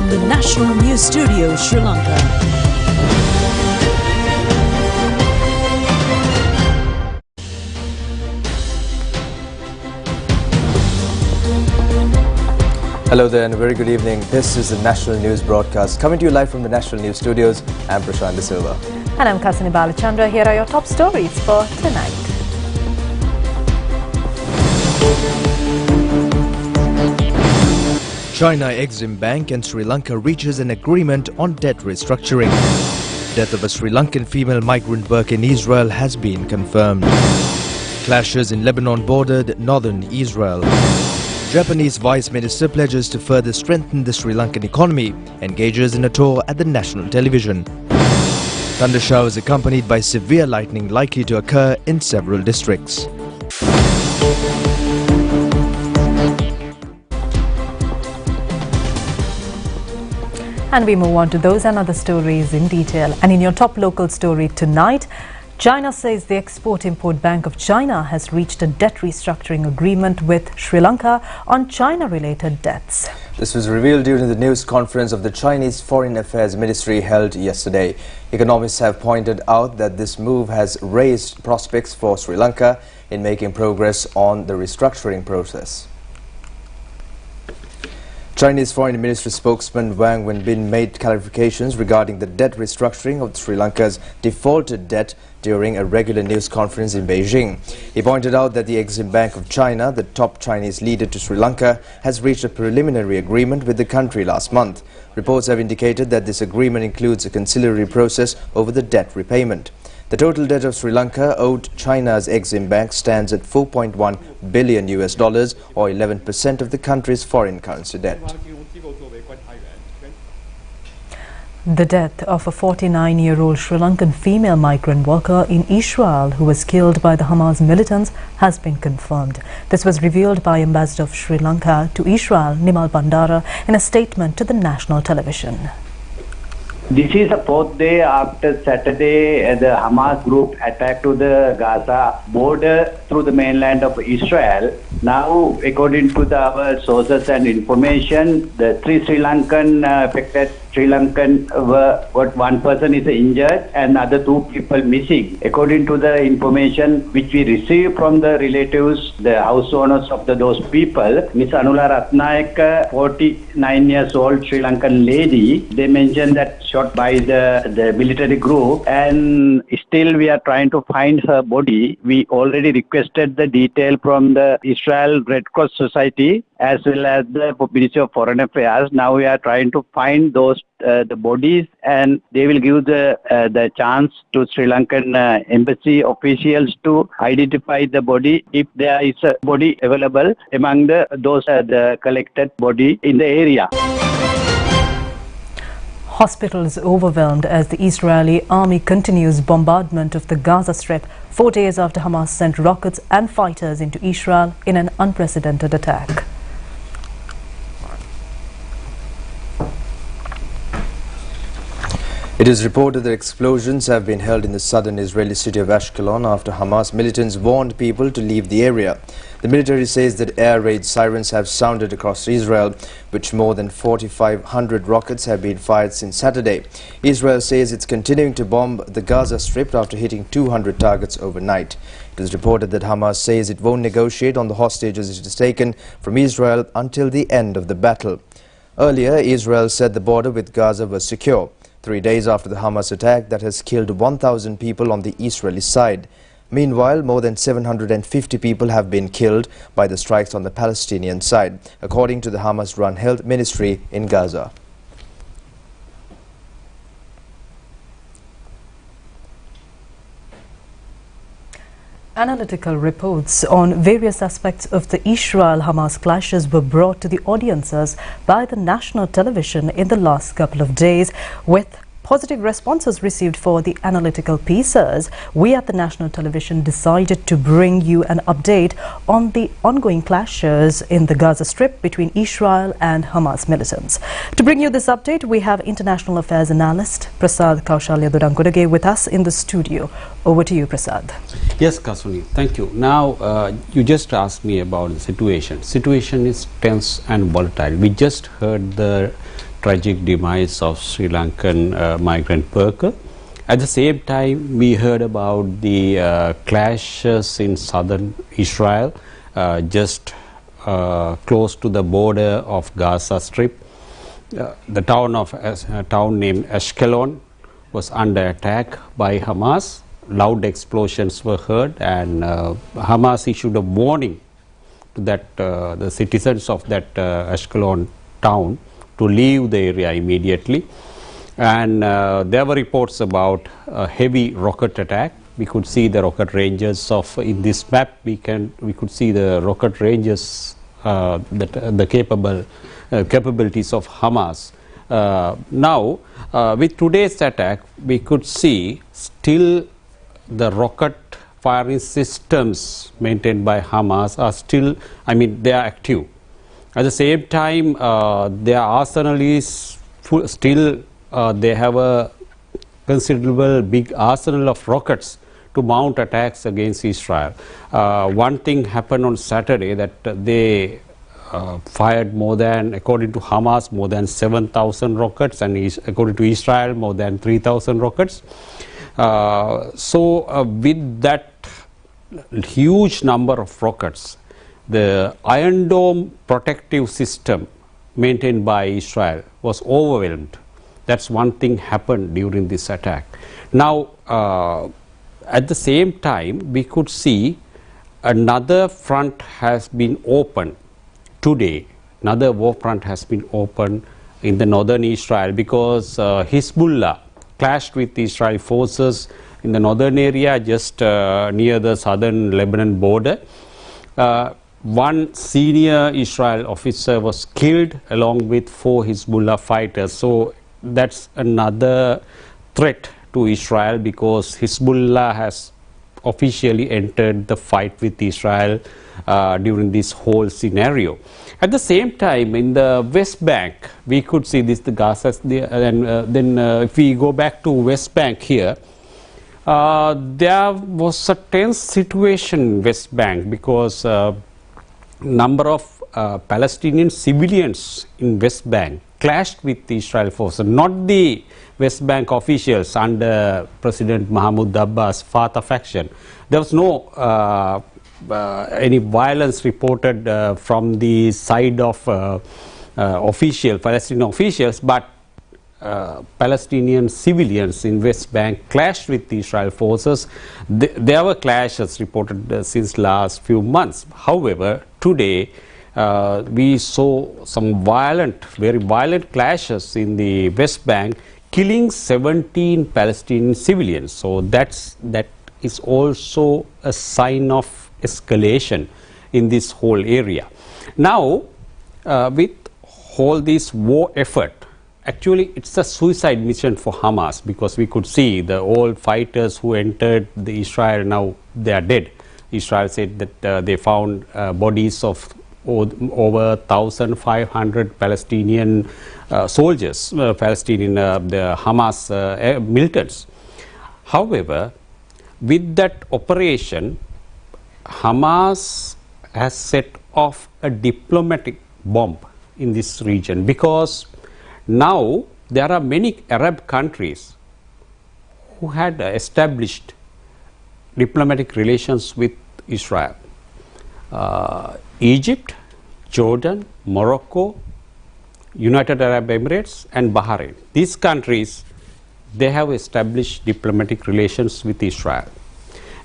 from the National News Studio, Sri Lanka. Hello there and a very good evening. This is the National News Broadcast coming to you live from the National News Studios. I'm Prashant De Silva. And I'm Kasini Balachandra. Here are your top stories for tonight. China Exim Bank and Sri Lanka reaches an agreement on debt restructuring. Death of a Sri Lankan female migrant worker in Israel has been confirmed. Clashes in Lebanon bordered northern Israel. Japanese Vice Minister pledges to further strengthen the Sri Lankan economy, engages in a tour at the national television. Thunder showers accompanied by severe lightning likely to occur in several districts. And we move on to those and other stories in detail. And in your top local story tonight, China says the Export-Import Bank of China has reached a debt restructuring agreement with Sri Lanka on China-related debts. This was revealed during the news conference of the Chinese Foreign Affairs Ministry held yesterday. Economists have pointed out that this move has raised prospects for Sri Lanka in making progress on the restructuring process. Chinese Foreign Ministry spokesman Wang Wenbin made clarifications regarding the debt restructuring of Sri Lanka's defaulted debt during a regular news conference in Beijing. He pointed out that the Exim Bank of China, the top Chinese leader to Sri Lanka, has reached a preliminary agreement with the country last month. Reports have indicated that this agreement includes a conciliatory process over the debt repayment. The total debt of Sri Lanka owed China's Exim Bank stands at $4.1 billion or 11% of the country's foreign currency debt. The death of a 49-year-old Sri Lankan female migrant worker in Israel who was killed by the Hamas militants has been confirmed. This was revealed by Ambassador of Sri Lanka to Israel, Nimal Bandara, in a statement to the national television. This is the fourth day after Saturday the Hamas group attacked to the Gaza border through the mainland of Israel. Now, according to our sources and information, the three Sri Lankan affected Sri Lankan one person is injured and other two people missing. According to the information which we received from the relatives, the house owners of those people, Ms. Anula Ratnayaka, 49 years old Sri Lankan lady, they mentioned that shot by the military group, and still we are trying to find her body. We already requested the detail from the Israel Red Cross Society as well as the Ministry of Foreign Affairs. Now we are trying to find those the bodies, and they will give the chance to Sri Lankan embassy officials to identify the body if there is a body available among the collected body in the area. Hospitals overwhelmed as the Israeli army continues bombardment of the Gaza Strip 4 days after Hamas sent rockets and fighters into Israel in an unprecedented attack. It is reported that explosions have been held in the southern Israeli city of Ashkelon after Hamas militants warned people to leave the area. The military says that air raid sirens have sounded across Israel, which more than 4,500 rockets have been fired since Saturday. Israel says it's continuing to bomb the Gaza Strip after hitting 200 targets overnight. It is reported that Hamas says it won't negotiate on the hostages it has taken from Israel until the end of the battle. Earlier, Israel said the border with Gaza was secure, 3 days after the Hamas attack that has killed 1,000 people on the Israeli side. Meanwhile, more than 750 people have been killed by the strikes on the Palestinian side, according to the Hamas-run health ministry in Gaza. Analytical reports on various aspects of the Israel-Hamas clashes were brought to the audiences by the national television in the last couple of days, with positive responses received for the analytical pieces. We at the national television decided to bring you an update on the ongoing clashes in the Gaza Strip between Israel and Hamas militants. To bring you this update, we have international affairs analyst Prasad Kaushalya with us in the studio. Over to you, Prasad. Yes, Kasuni, thank you. Now, you just asked me about the situation. Situation is tense and volatile. We just heard the tragic demise of Sri Lankan migrant worker. At the same time, we heard about the clashes in southern Israel, just close to the border of Gaza Strip. The town named Ashkelon was under attack by Hamas. Loud explosions were heard, and Hamas issued a warning to the citizens of that Ashkelon town to leave the area immediately. And there were reports about a heavy rocket attack. We could see the rocket ranges of, in this map we could see the rocket ranges, the capabilities of Hamas. Now with today's attack, we could see still the rocket firing systems maintained by Hamas are still, I mean, they are active. At the same time, their arsenal is still, they have a considerable big arsenal of rockets to mount attacks against Israel. One thing happened on Saturday, that they fired more than, according to Hamas, more than 7,000 rockets, and according to Israel, more than 3,000 rockets. So with that huge number of rockets, the Iron Dome protective system maintained by Israel was overwhelmed. That's one thing happened during this attack. Now, at the same time, we could see another front has been opened today. Another war front has been opened in the northern Israel, because Hezbollah clashed with the Israeli forces in the northern area, just near the southern Lebanon border. One senior Israel officer was killed along with 4 Hezbollah fighters. So that's another threat to Israel, because Hezbollah has officially entered the fight with Israel during this whole scenario. At the same time, in the West Bank, we could see this, the Gaza, and then if we go back to West Bank here, there was a tense situation in West Bank, because number of Palestinian civilians in West Bank clashed with the Israel forces, not the West Bank officials under President Mahmoud Abbas Fatah faction. There was no any violence reported from the side of Palestinian officials, but Palestinian civilians in West Bank clashed with the Israel forces. There were clashes reported since last few months. However, today we saw some very violent clashes in the West Bank, killing 17 Palestinian civilians. So that is also a sign of escalation in this whole area. Now, with all this war effort, actually it's a suicide mission for Hamas, because we could see the old fighters who entered the Israel, now they are dead. Israel said that they found bodies of over 1,500 Palestinian soldiers, the Hamas militants. However, with that operation, Hamas has set off a diplomatic bomb in this region, because now there are many Arab countries who had established diplomatic relations with Israel. Egypt, Jordan, Morocco, United Arab Emirates and Bahrain. These countries, they have established diplomatic relations with Israel.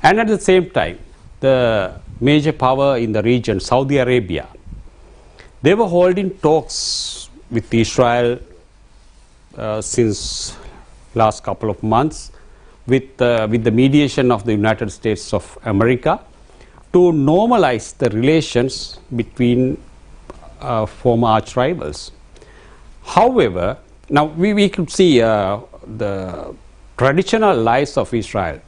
And at the same time, the major power in the region, Saudi Arabia, they were holding talks with Israel since last couple of months with the mediation of the United States of America to normalize the relations between former arch rivals. However, now we could see the traditional allies of Israel,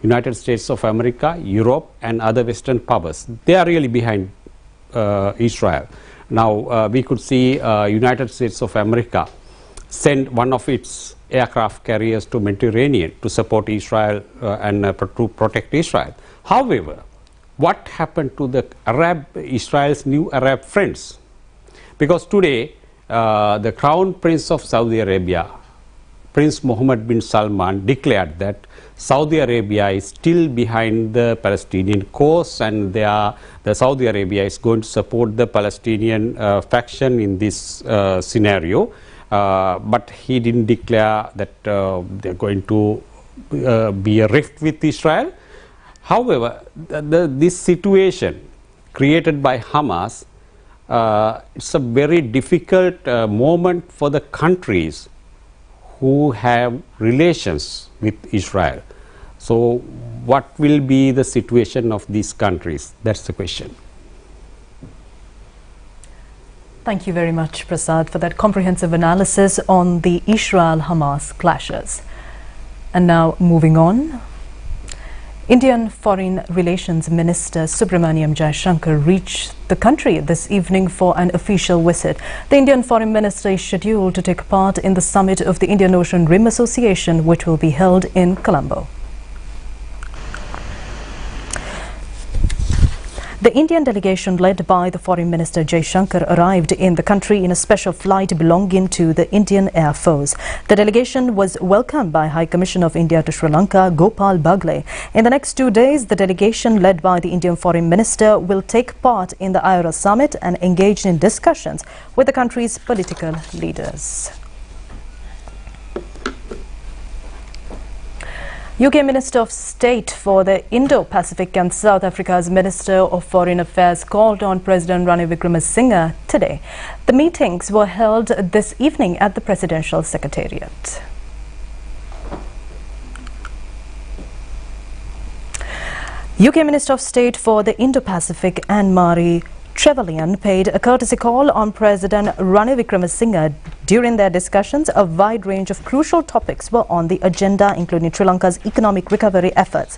United States of America, Europe and other Western powers, they are really behind Israel. Now we could see United States of America send one of its aircraft carriers to Mediterranean to support Israel and to protect Israel. However, what happened to the Israel's new Arab friends? Because today the Crown Prince of Saudi Arabia, Prince Mohammed bin Salman, declared that Saudi Arabia is still behind the Palestinian cause, and the Saudi Arabia is going to support the Palestinian faction in this scenario. But he didn't declare that they're going to be a rift with Israel. However, this situation created by Hamas, it's a very difficult moment for the countries who have relations with Israel. So what will be the situation of these countries? That's the question. Thank you very much, Prasad, for that comprehensive analysis on the Israel-Hamas clashes. And now moving on. Indian Foreign Relations Minister Subramaniam Jaishankar reached the country this evening for an official visit. The Indian Foreign Minister is scheduled to take part in the summit of the Indian Ocean Rim Association, which will be held in Colombo. The Indian delegation led by the Foreign Minister Jaishankar arrived in the country in a special flight belonging to the Indian Air Force. The delegation was welcomed by High Commissioner of India to Sri Lanka, Gopal Bagle. In the next 2 days, the delegation led by the Indian Foreign Minister will take part in the IORA summit and engage in discussions with the country's political leaders. UK Minister of State for the Indo-Pacific and South Africa's Minister of Foreign Affairs called on President Ranil Wickremesinghe today. The meetings were held this evening at the Presidential Secretariat. UK Minister of State for the Indo-Pacific Anne-Marie Trevelyan paid a courtesy call on President Ranil Wickremesinghe. During their discussions, a wide range of crucial topics were on the agenda, including Sri Lanka's economic recovery efforts.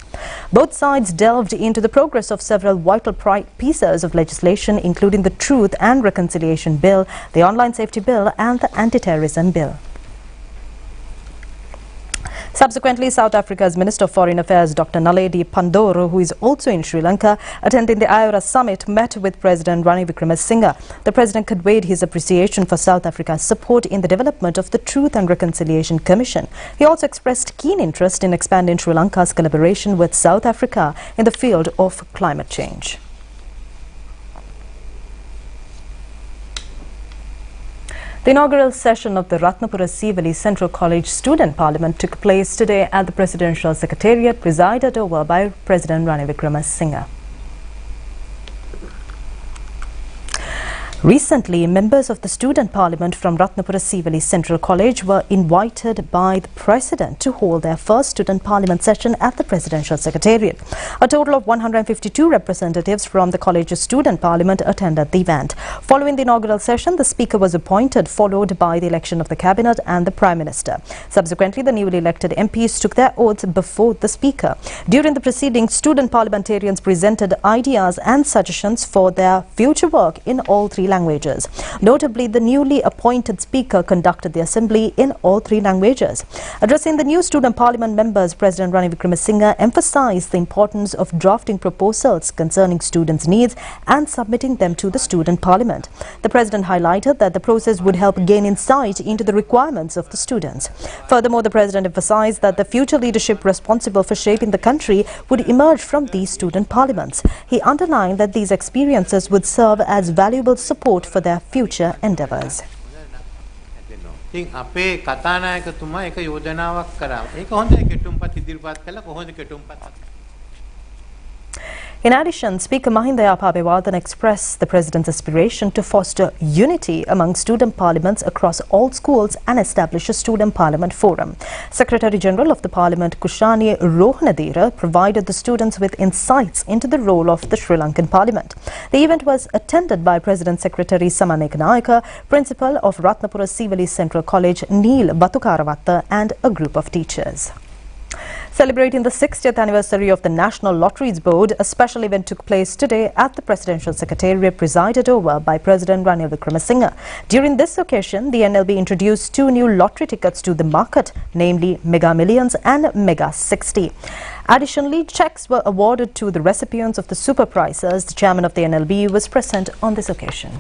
Both sides delved into the progress of several vital pieces of legislation, including the Truth and Reconciliation Bill, the Online Safety Bill and the Anti-Terrorism Bill. Subsequently, South Africa's Minister of Foreign Affairs, Dr. Naledi Pandor, who is also in Sri Lanka, attending the IORA summit, met with President Ranil Wickremesinghe. The President conveyed his appreciation for South Africa's support in the development of the Truth and Reconciliation Commission. He also expressed keen interest in expanding Sri Lanka's collaboration with South Africa in the field of climate change. The inaugural session of the Ratnapura Sivali Central College Student Parliament took place today at the Presidential Secretariat, presided over by President Ranil Wickremesinghe. Recently, members of the Student Parliament from Ratnapura Sivali Central College were invited by the President to hold their first Student Parliament session at the Presidential Secretariat. A total of 152 representatives from the college's Student Parliament attended the event. Following the inaugural session, the Speaker was appointed, followed by the election of the Cabinet and the Prime Minister. Subsequently, the newly elected MPs took their oaths before the Speaker. During the proceedings, student parliamentarians presented ideas and suggestions for their future work in all three languages. Notably, the newly appointed Speaker conducted the Assembly in all three languages. Addressing the new Student Parliament members, President Ranil Wickremesinghe emphasized the importance of drafting proposals concerning students' needs and submitting them to the Student Parliament. The President highlighted that the process would help gain insight into the requirements of the students. Furthermore, the President emphasized that the future leadership responsible for shaping the country would emerge from these student parliaments. He underlined that these experiences would serve as valuable support for their future endeavours. In addition, Speaker Mahinda Abeyewardene expressed the President's aspiration to foster unity among student parliaments across all schools and establish a Student Parliament Forum. Secretary General of the Parliament, Kushani Rohanadira, provided the students with insights into the role of the Sri Lankan Parliament. The event was attended by President Secretary Samaneka Nayaka, Principal of Ratnapura Sivali Central College, Neil Batukaravatta, and a group of teachers. Celebrating the 60th anniversary of the National Lotteries Board, a special event took place today at the Presidential Secretariat, presided over by President Ranil Wickremesinghe. During this occasion, the NLB introduced two new lottery tickets to the market, namely Mega Millions and Mega 60. Additionally, cheques were awarded to the recipients of the super prizes. The chairman of the NLB was present on this occasion.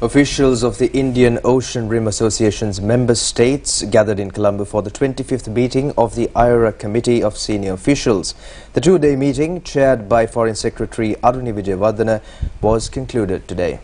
Officials of the Indian Ocean Rim Association's member states gathered in Colombo for the 25th meeting of the IORA Committee of Senior Officials. The two-day meeting, chaired by Foreign Secretary Aruni Vijayawardena, was concluded today.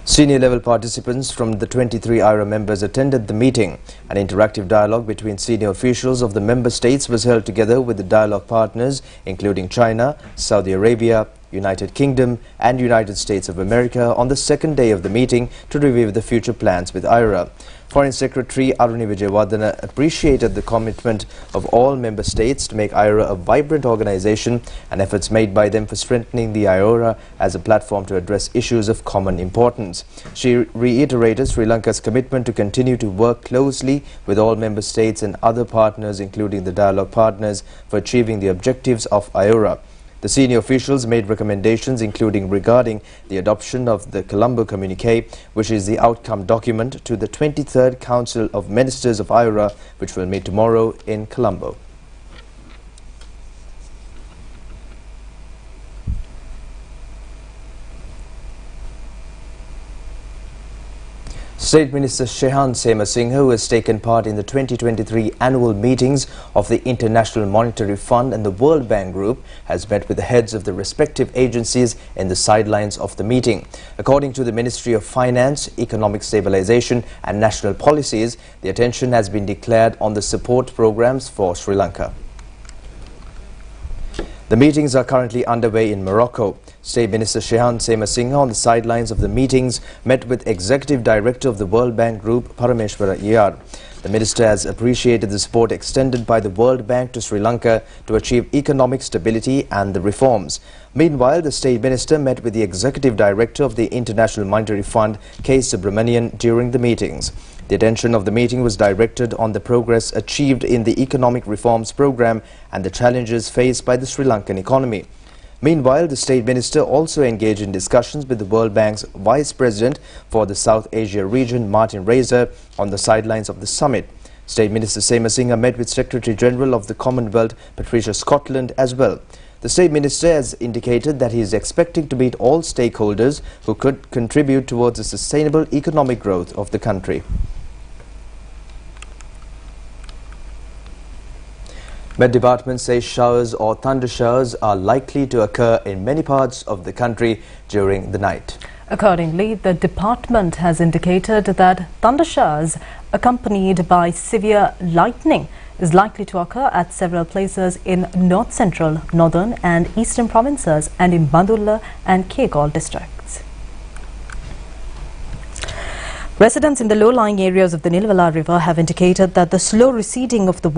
Senior-level participants from the 23 IORA members attended the meeting. An interactive dialogue between senior officials of the member states was held together with the dialogue partners, including China, Saudi Arabia, United Kingdom and United States of America on the second day of the meeting to review the future plans with IORA. Foreign Secretary Aruni Vijayawardena appreciated the commitment of all member states to make IORA a vibrant organization and efforts made by them for strengthening the IORA as a platform to address issues of common importance. She reiterated Sri Lanka's commitment to continue to work closely with all member states and other partners, including the dialogue partners, for achieving the objectives of IORA. The senior officials made recommendations including regarding the adoption of the Colombo Communique, which is the outcome document to the 23rd Council of Ministers of IORA, which will meet tomorrow in Colombo. State Minister Shehan Semasinghe, who has taken part in the 2023 annual meetings of the International Monetary Fund and the World Bank Group, has met with the heads of the respective agencies in the sidelines of the meeting. According to the Ministry of Finance, Economic Stabilization and National Policies, the attention has been declared on the support programs for Sri Lanka. The meetings are currently underway in Morocco. State Minister Shehan Semasinghe, on the sidelines of the meetings, met with Executive Director of the World Bank Group, Parameshwara Iyar. The minister has appreciated the support extended by the World Bank to Sri Lanka to achieve economic stability and the reforms. Meanwhile, the State Minister met with the Executive Director of the International Monetary Fund, K. Subramanian, during the meetings. The attention of the meeting was directed on the progress achieved in the economic reforms program and the challenges faced by the Sri Lankan economy. Meanwhile, the State Minister also engaged in discussions with the World Bank's Vice President for the South Asia region, Martin Razor, on the sidelines of the summit. State Minister Semasinghe met with Secretary General of the Commonwealth, Patricia Scotland, as well. The State Minister has indicated that he is expecting to meet all stakeholders who could contribute towards the sustainable economic growth of the country. Met Department says showers or thunder showers are likely to occur in many parts of the country during the night. Accordingly, the department has indicated that thunder showers accompanied by severe lightning is likely to occur at several places in north central, northern and eastern provinces and in Bandulla and Kegol districts. Residents in the low-lying areas of the Nilvala River have indicated that the slow receding of the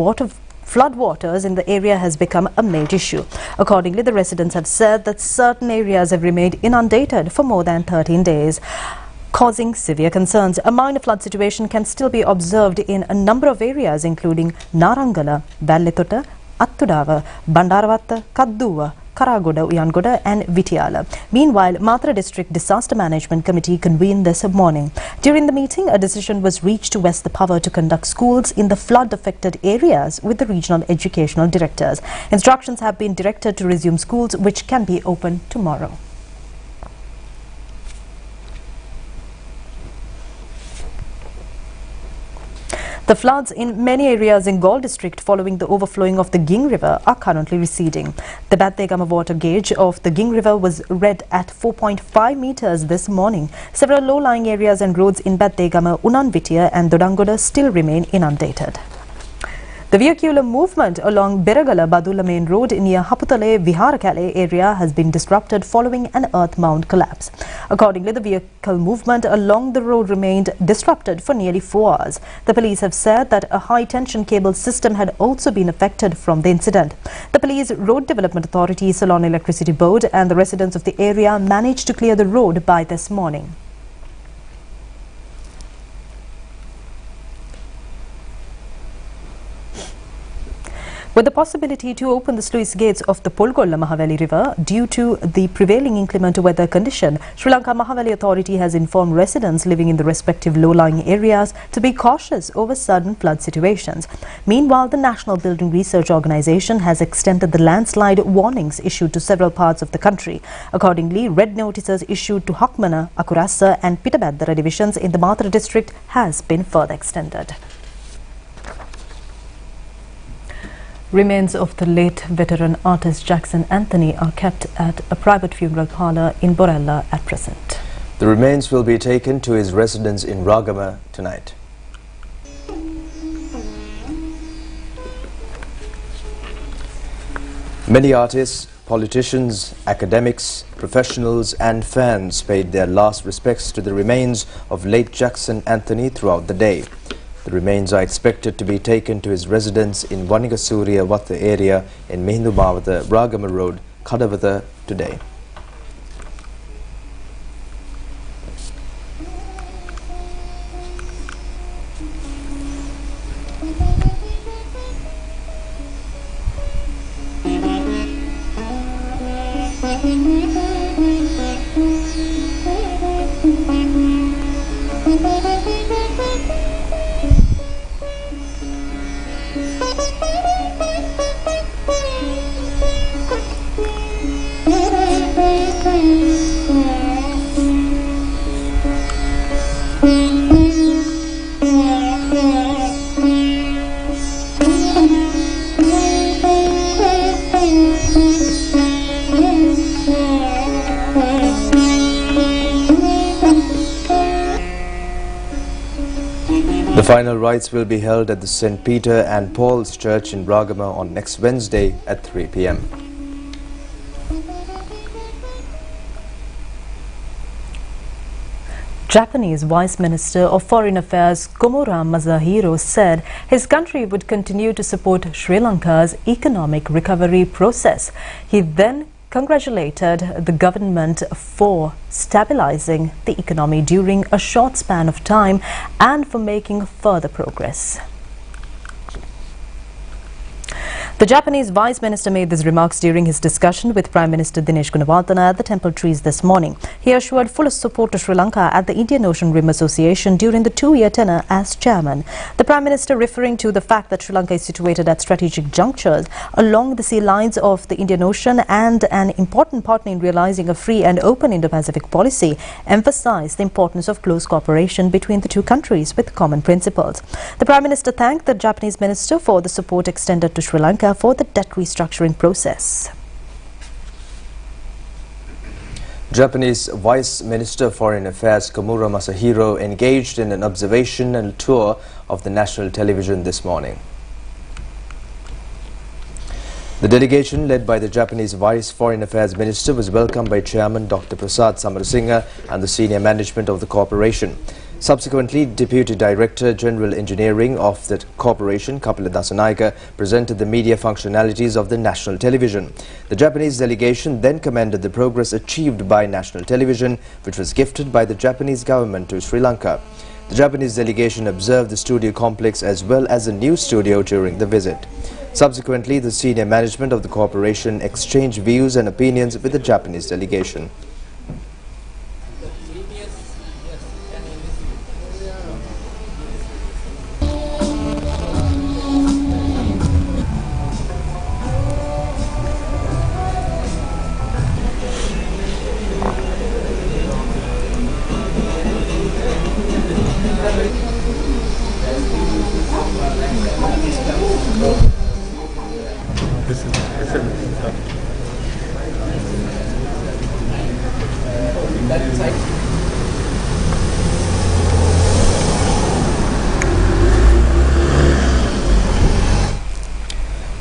floodwaters in the area has become a major issue. Accordingly, the residents have said that certain areas have remained inundated for more than 13 days, causing severe concerns. A minor flood situation can still be observed in a number of areas, including Narangala, Vallethota, Attudava, Bandaravatta, Kadduwa, Karagoda, Uyangoda and Vitiala. Meanwhile, Matra District Disaster Management Committee convened this morning. During the meeting, a decision was reached to vest the power to conduct schools in the flood-affected areas with the regional educational directors. Instructions have been directed to resume schools, which can be open tomorrow. The floods in many areas in Galle district following the overflowing of the Ging River are currently receding. The Bathegama water gauge of the Ging River was read at 4.5 meters this morning. Several low-lying areas and roads in Bathegama, Unanvitiya and Dodangoda still remain inundated. The vehicular movement along Beragala Badulla main road near Haputale Viharakale area has been disrupted following an earth mound collapse. Accordingly, the vehicle movement along the road remained disrupted for nearly 4 hours. The police have said that a high-tension cable system had also been affected from the incident. The Police, Road Development Authority, Ceylon Electricity Board and the residents of the area managed to clear the road by this morning. with the possibility to open the sluice gates of the Polgolla Mahaweli River due to the prevailing inclement weather condition. Sri Lanka Mahaweli Authority has informed residents living in the respective low-lying areas to be cautious over sudden flood situations. Meanwhile, the National Building Research Organisation has extended the landslide warnings issued to several parts of the country. Accordingly, red notices issued to Hakmana, Akurasa and Pitabadara divisions in the Matara district has been further extended. Remains of the late veteran artist Jackson Anthony are kept at a private funeral parlour in Borella at present. The remains will be taken to his residence in Ragama tonight. Many artists, politicians, academics, professionals and fans paid their last respects to the remains of late Jackson Anthony throughout the day. The remains are expected to be taken to his residence in Wanigasuriya Watha area in Mehindu Mawatha, Ragama Road, Kadawatha today. The final rites will be held at the St. Peter and Paul's Church in Ragama on next Wednesday at 3 p.m. Japanese Vice Minister of Foreign Affairs Komura Masahiro said his country would continue to support Sri Lanka's economic recovery process. He then congratulated the government for stabilizing the economy during a short span of time and for making further progress. The Japanese Vice Minister made these remarks during his discussion with Prime Minister Dinesh Gunawardena at the Temple Trees this morning. He assured full support to Sri Lanka at the Indian Ocean Rim Association during the 2-year tenure as chairman. The Prime Minister, referring to the fact that Sri Lanka is situated at strategic junctures along the sea lines of the Indian Ocean and an important partner in realizing a free and open Indo-Pacific policy, emphasized the importance of close cooperation between the two countries with common principles. The Prime Minister thanked the Japanese minister for the support extended to Sri Lanka for the debt restructuring process. Japanese Vice Minister of Foreign Affairs Komura Masahiro engaged in an observation and tour of the national television this morning. The delegation, led by the Japanese Vice Foreign Affairs Minister, was welcomed by Chairman Dr. Prasad Samarasinghe and the senior management of the corporation. Subsequently, Deputy Director General Engineering of the corporation, Kapila Dasanayake, presented the media functionalities of the national television. The Japanese delegation then commended the progress achieved by national television, which was gifted by the Japanese government to Sri Lanka. The Japanese delegation observed the studio complex as well as a new studio during the visit. Subsequently, the senior management of the corporation exchanged views and opinions with the Japanese delegation.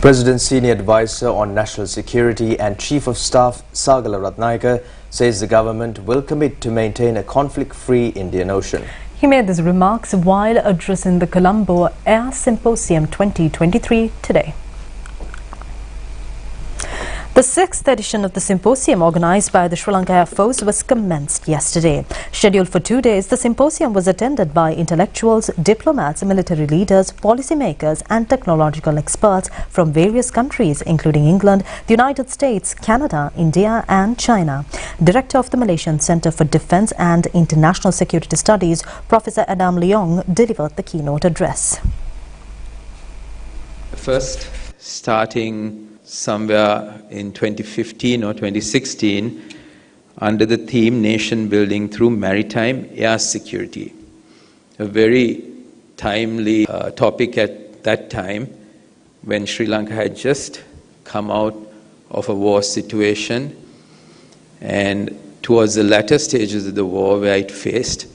President's senior advisor on national security and Chief of Staff Sagala Ratnayake says the government will commit to maintain a conflict-free Indian Ocean. He made these remarks while addressing the Colombo Air Symposium 2023 today. The 6th edition of the symposium organized by the Sri Lanka Air Force was commenced yesterday. Scheduled for 2 days, the symposium was attended by intellectuals, diplomats, military leaders, policymakers and technological experts from various countries including England, the United States, Canada, India and China. Director of the Malaysian Centre for Defence and International Security Studies, Professor Adam Leong, delivered the keynote address. First, starting somewhere in 2015 or 2016 under the theme Nation Building Through Maritime Air Security. A very timely topic at that time when Sri Lanka had just come out of a war situation and towards the latter stages of the war where it faced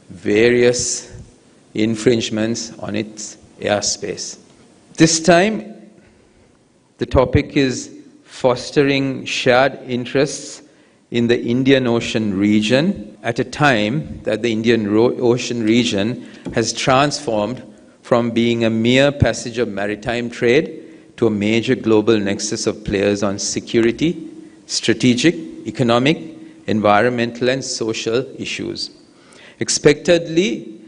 various infringements on its airspace. This time the topic is fostering shared interests in the Indian Ocean region at a time that the Indian Ocean region has transformed from being a mere passage of maritime trade to a major global nexus of players on security, strategic, economic, environmental and social issues. Expectedly,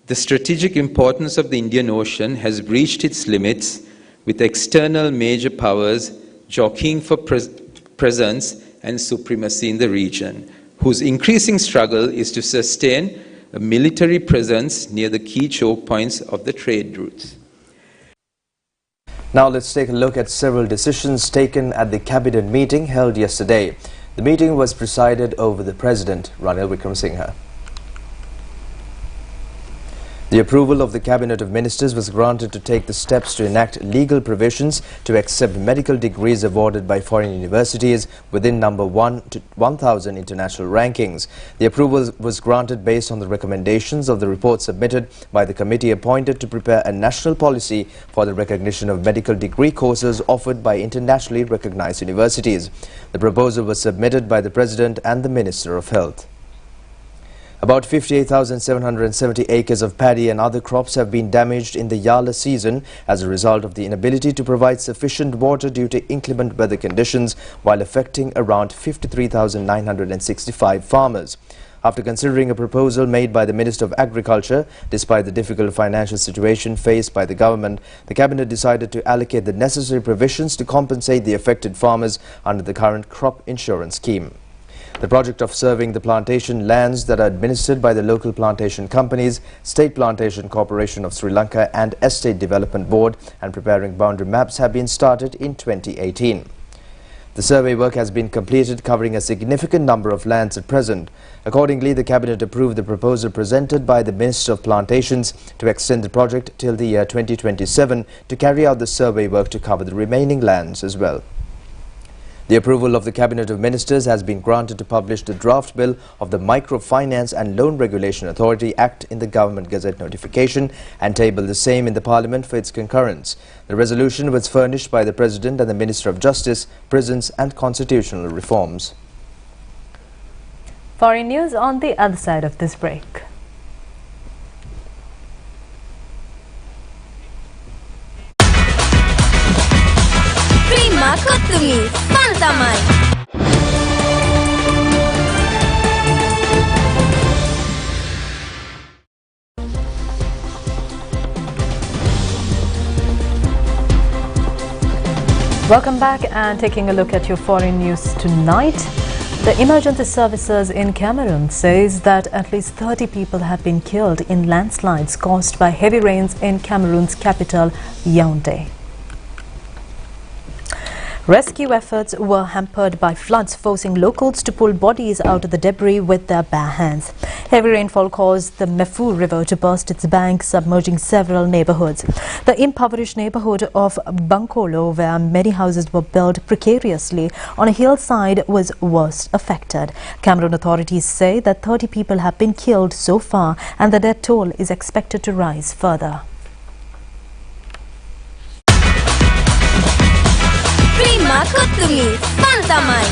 the strategic importance of the Indian Ocean has reached its limits with external major powers jockeying for presence and supremacy in the region, whose increasing struggle is to sustain a military presence near the key choke points of the trade routes. Now let's take a look at several decisions taken at the cabinet meeting held yesterday. The meeting was presided over the President, Ranil Wickremesinghe. The approval of the Cabinet of Ministers was granted to take the steps to enact legal provisions to accept medical degrees awarded by foreign universities within number 1 to 1000 international rankings. The approval was granted based on the recommendations of the report submitted by the committee appointed to prepare a national policy for the recognition of medical degree courses offered by internationally recognized universities. The proposal was submitted by the President and the Minister of Health. About 58,770 acres of paddy and other crops have been damaged in the Yala season as a result of the inability to provide sufficient water due to inclement weather conditions, while affecting around 53,965 farmers. After considering a proposal made by the Minister of Agriculture, despite the difficult financial situation faced by the government, the Cabinet decided to allocate the necessary provisions to compensate the affected farmers under the current crop insurance scheme. The project of serving the plantation lands that are administered by the local plantation companies, State Plantation Corporation of Sri Lanka and Estate Development Board and preparing boundary maps have been started in 2018. The survey work has been completed, covering a significant number of lands at present. Accordingly, the Cabinet approved the proposal presented by the Minister of Plantations to extend the project till the year 2027 to carry out the survey work to cover the remaining lands as well. The approval of the Cabinet of Ministers has been granted to publish the draft bill of the Microfinance and Loan Regulation Authority Act in the Government Gazette notification and table the same in the Parliament for its concurrence. The resolution was furnished by the President and the Minister of Justice, Prisons and Constitutional Reforms. Foreign news on the other side of this break. Welcome back, and taking a look at your foreign news tonight. The emergency services in Cameroon says that at least 30 people have been killed in landslides caused by heavy rains in Cameroon's capital, Yaoundé. Rescue efforts were hampered by floods, forcing locals to pull bodies out of the debris with their bare hands. Heavy rainfall caused the Mefu River to burst its banks, submerging several neighborhoods. The impoverished neighborhood of Bankolo, where many houses were built precariously on a hillside, was worst affected. Cameroon authorities say that 30 people have been killed so far, and the death toll is expected to rise further. Kutumi, Pantamai.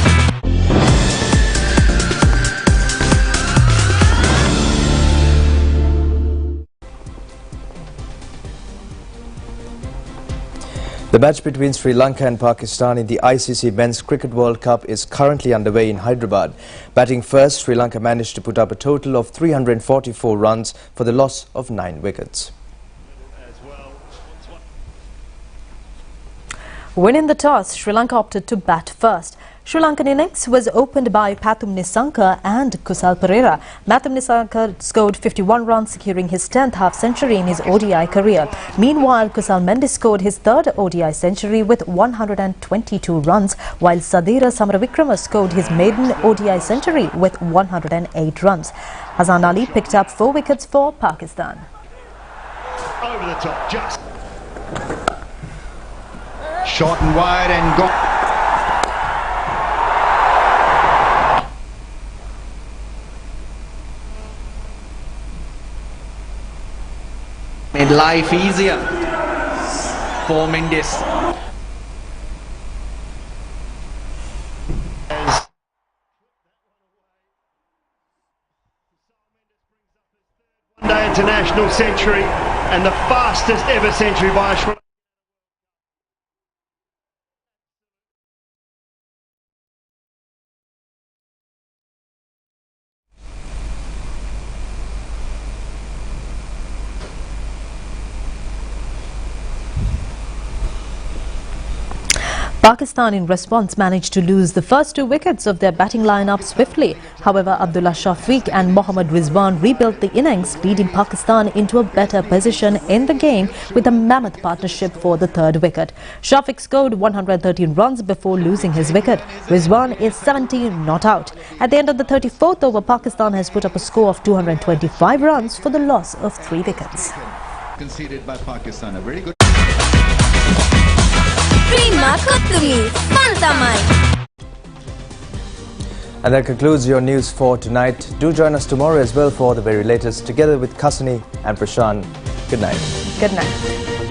The match between Sri Lanka and Pakistan in the ICC Men's Cricket World Cup is currently underway in Hyderabad. Batting first, Sri Lanka managed to put up a total of 344 runs for the loss of 9 wickets. Winning the toss, Sri Lanka opted to bat first. Sri Lankan innings was opened by Pathum Nissanka and Kusal Perera. Pathum Nissanka scored 51 runs, securing his 10th half-century in his ODI career. Meanwhile, Kusal Mendis scored his 3rd ODI century with 122 runs, while Sadira Samaravikrama scored his maiden ODI century with 108 runs. Hazan Ali picked up 4 wickets for Pakistan. Over the top, just shot and wide and gone. Made life easier for Mendes. One-day international century and the fastest ever century by a Sri Lanka. Pakistan in response managed to lose the first 2 wickets of their batting lineup swiftly. However, Abdullah Shafiq and Mohammad Rizwan rebuilt the innings, leading Pakistan into a better position in the game with a mammoth partnership for the 3rd wicket. Shafiq scored 113 runs before losing his wicket. Rizwan is 17 not out. At the end of the 34th over, Pakistan has put up a score of 225 runs for the loss of 3 wickets. Conceded by Pakistan, a very good. Prima Kutumi, Pantamai. And that concludes your news for tonight. Do join us tomorrow as well for the very latest, together with Kasani and Prashant. Good night. Good night.